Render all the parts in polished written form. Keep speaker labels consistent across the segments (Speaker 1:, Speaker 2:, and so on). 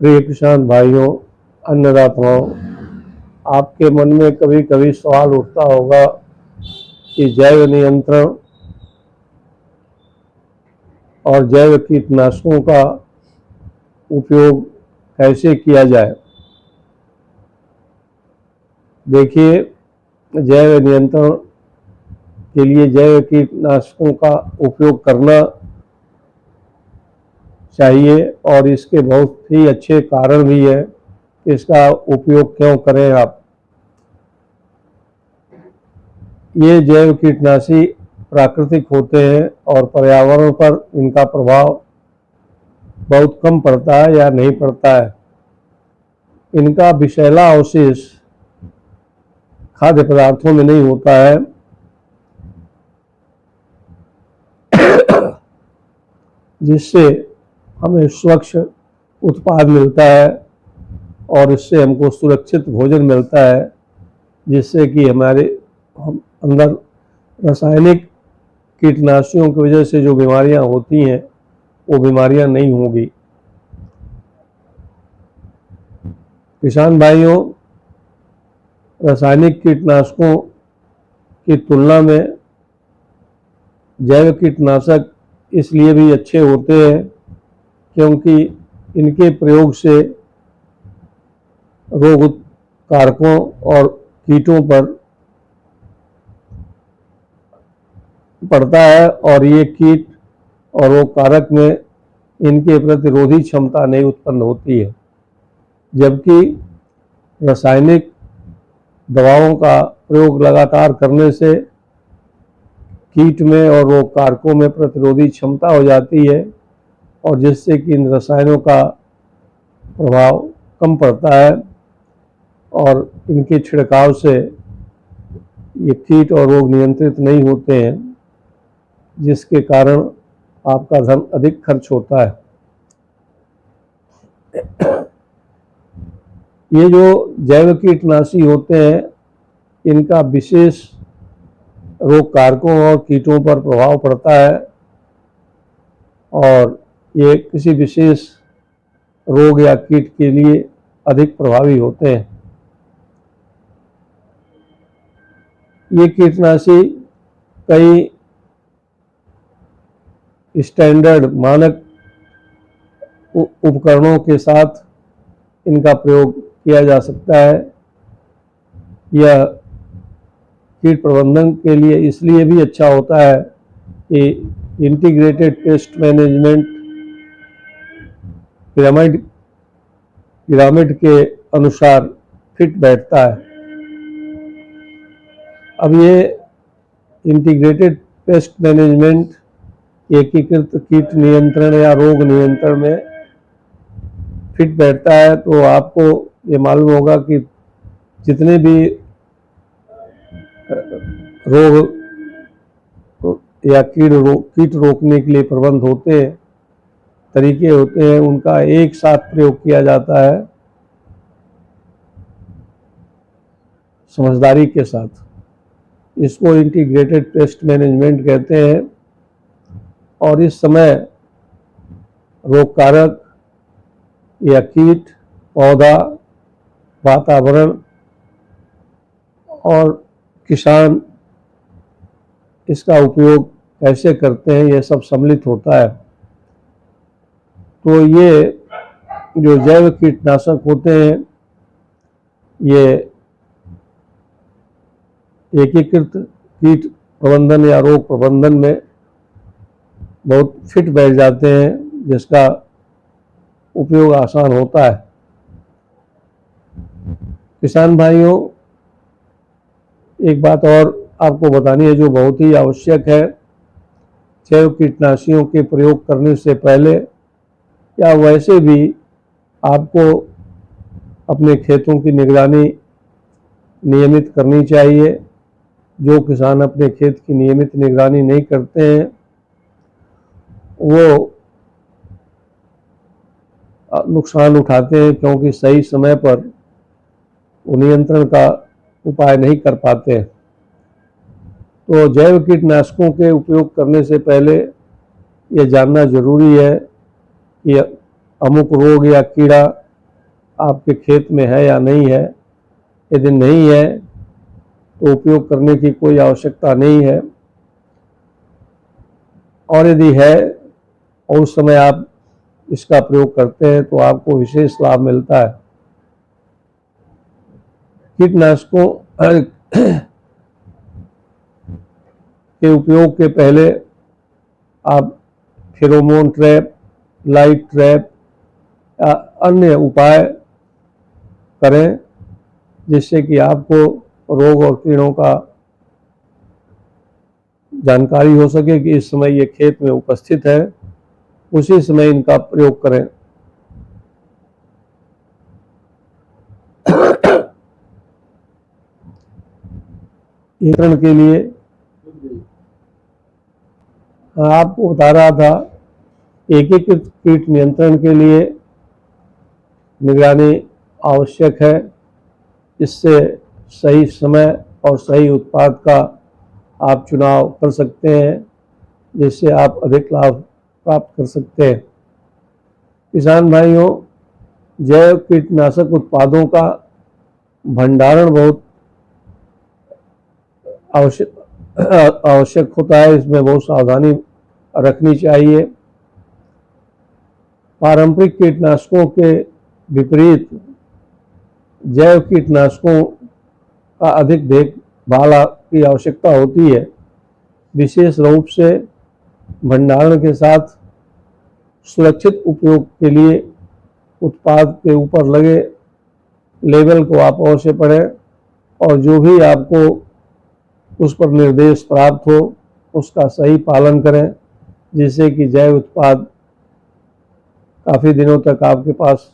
Speaker 1: प्रिय किसान भाइयों, अन्नदाताओं, आपके मन में कभी कभी सवाल उठता होगा कि जैव नियंत्रण और जैव कीटनाशकों का उपयोग कैसे किया जाए। देखिए, जैव नियंत्रण के लिए जैव कीटनाशकों का उपयोग करना चाहिए और इसके बहुत ही अच्छे कारण भी है कि इसका उपयोग क्यों करें आप। ये जैव कीटनाशी प्राकृतिक होते हैं और पर्यावरण पर इनका प्रभाव बहुत कम पड़ता है या नहीं पड़ता है। इनका विषैला अवशेष खाद्य पदार्थों में नहीं होता है, जिससे हमें स्वच्छ उत्पाद मिलता है और इससे हमको सुरक्षित भोजन मिलता है, जिससे कि हमारे अंदर रासायनिक कीटनाशियों की वजह से जो बीमारियां होती हैं वो बीमारियां नहीं होंगी। किसान भाइयों, रासायनिक कीटनाशकों की तुलना में जैव कीटनाशक इसलिए भी अच्छे होते हैं क्योंकि इनके प्रयोग से रोग कारकों और कीटों पर पड़ता है और ये कीट और रोग कारक में इनके प्रतिरोधी क्षमता नहीं उत्पन्न होती है, जबकि रासायनिक दवाओं का प्रयोग लगातार करने से कीट में और रोग कारकों में प्रतिरोधी क्षमता हो जाती है और जिससे कि इन रसायनों का प्रभाव कम पड़ता है और इनके छिड़काव से ये कीट और रोग नियंत्रित नहीं होते हैं, जिसके कारण आपका धन अधिक खर्च होता है। ये जो जैव कीटनाशी होते हैं, इनका विशेष रोग कारकों और कीटों पर प्रभाव पड़ता है और ये किसी विशेष रोग या कीट के लिए अधिक प्रभावी होते हैं। ये कीटनाशी कई स्टैंडर्ड मानक उपकरणों के साथ इनका प्रयोग किया जा सकता है। यह कीट प्रबंधन के लिए इसलिए भी अच्छा होता है कि इंटीग्रेटेड पेस्ट मैनेजमेंट पिरामिड के अनुसार फिट बैठता है। अब ये इंटीग्रेटेड पेस्ट मैनेजमेंट एकीकृत कीट नियंत्रण या रोग नियंत्रण में फिट बैठता है, तो आपको ये मालूम होगा कि जितने भी रोग या कीट रोकने के लिए प्रबंध होते हैं, तरीके होते हैं, उनका एक साथ प्रयोग किया जाता है समझदारी के साथ। इसको इंटीग्रेटेड पेस्ट मैनेजमेंट कहते हैं और इस समय रोग कारक या कीट, पौधा, वातावरण और किसान इसका उपयोग कैसे करते हैं, यह सब सम्मिलित होता है। तो ये जो जैव कीटनाशक होते हैं, ये एकीकृत कीट प्रबंधन या रोग प्रबंधन में बहुत फिट बैठ जाते हैं, जिसका उपयोग आसान होता है। किसान भाइयों, एक बात और आपको बतानी है जो बहुत ही आवश्यक है। जैव कीटनाशियों के प्रयोग करने से पहले या वैसे भी आपको अपने खेतों की निगरानी नियमित करनी चाहिए। जो किसान अपने खेत की नियमित निगरानी नहीं करते हैं, वो नुकसान उठाते हैं क्योंकि सही समय पर नियंत्रण का उपाय नहीं कर पाते। तो जैव कीटनाशकों के उपयोग करने से पहले ये जानना जरूरी है कि अमुक रोग या कीड़ा आपके खेत में है या नहीं है। यदि नहीं है तो उपयोग करने की कोई आवश्यकता नहीं है, और यदि है और उस समय आप इसका प्रयोग करते हैं तो आपको विशेष लाभ मिलता है। कीटनाशकों के उपयोग के पहले आप फेरोमोन ट्रैप, लाइट ट्रैप या अन्य उपाय करें, जिससे कि आपको रोग और कीड़ों का जानकारी हो सके कि इस समय ये खेत में उपस्थित है, उसी समय इनका प्रयोग करें। नियंत्रण के लिए आपको बता रहा था, एकीकृत कीट नियंत्रण के लिए निगरानी आवश्यक है। इससे सही समय और सही उत्पाद का आप चुनाव कर सकते हैं, जिससे आप अधिक लाभ प्राप्त कर सकते हैं। किसान भाइयों, जैव कीटनाशक उत्पादों का भंडारण बहुत आवश्यक होता है। इसमें बहुत सावधानी रखनी चाहिए। पारंपरिक कीटनाशकों के विपरीत जैव कीटनाशकों का अधिक देखभाल की आवश्यकता होती है। विशेष रूप से भंडारण के साथ सुरक्षित उपयोग के लिए उत्पाद के ऊपर लगे लेबल को आप अवश्य पढ़ें, और जो भी आपको उस पर निर्देश प्राप्त हो उसका सही पालन करें, जिससे कि जैव उत्पाद काफ़ी दिनों तक आपके पास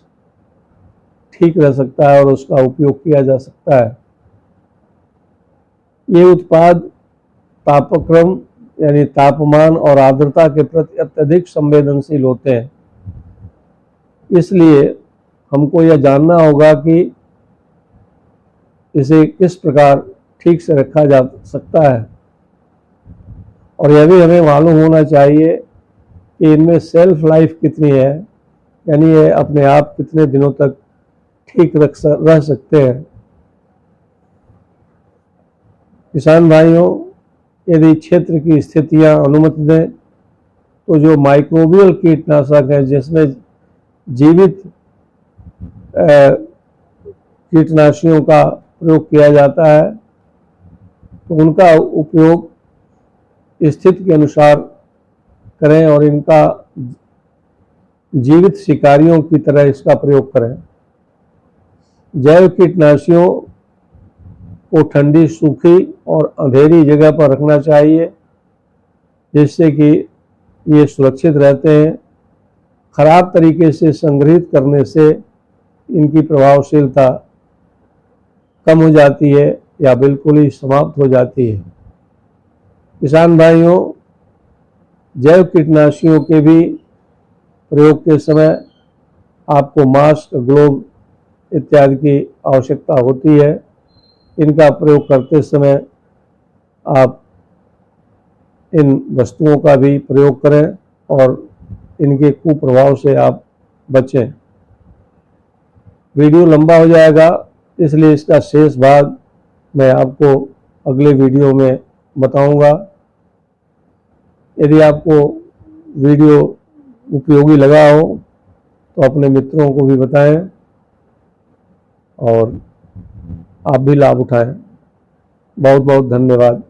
Speaker 1: ठीक रह सकता है और उसका उपयोग किया जा सकता है। ये उत्पाद तापक्रम यानी तापमान और आर्द्रता के प्रति अत्यधिक संवेदनशील होते हैं। इसलिए हमको यह जानना होगा कि इसे किस प्रकार ठीक से रखा जा सकता है, और यह भी हमें मालूम होना चाहिए कि इनमें सेल्फ लाइफ कितनी है, यानी ये अपने आप कितने दिनों तक ठीक रह सकते हैं। किसान भाइयों, यदि क्षेत्र की स्थितियां अनुमति दें तो जो माइक्रोबियल कीटनाशक है, जिसमें जीवित कीटनाशियों का प्रयोग किया जाता है, तो उनका उपयोग स्थिति के अनुसार करें और इनका जीवित शिकारियों की तरह इसका प्रयोग करें। जैव कीटनाशियों को ठंडी, सूखी और अंधेरी जगह पर रखना चाहिए, जिससे कि ये सुरक्षित रहते हैं। खराब तरीके से संग्रहित करने से इनकी प्रभावशीलता कम हो जाती है या बिल्कुल ही समाप्त हो जाती है। किसान भाइयों, जैव कीटनाशियों के भी प्रयोग के समय आपको मास्क, ग्लोव इत्यादि की आवश्यकता होती है। इनका प्रयोग करते समय आप इन वस्तुओं का भी प्रयोग करें और इनके कुप्रभाव से आप बचें। वीडियो लंबा हो जाएगा, इसलिए इसका शेष भाग मैं आपको अगले वीडियो में बताऊंगा। यदि आपको वीडियो उपयोगी लगा हो तो अपने मित्रों को भी बताएं और आप भी लाभ उठाएं। बहुत बहुत धन्यवाद।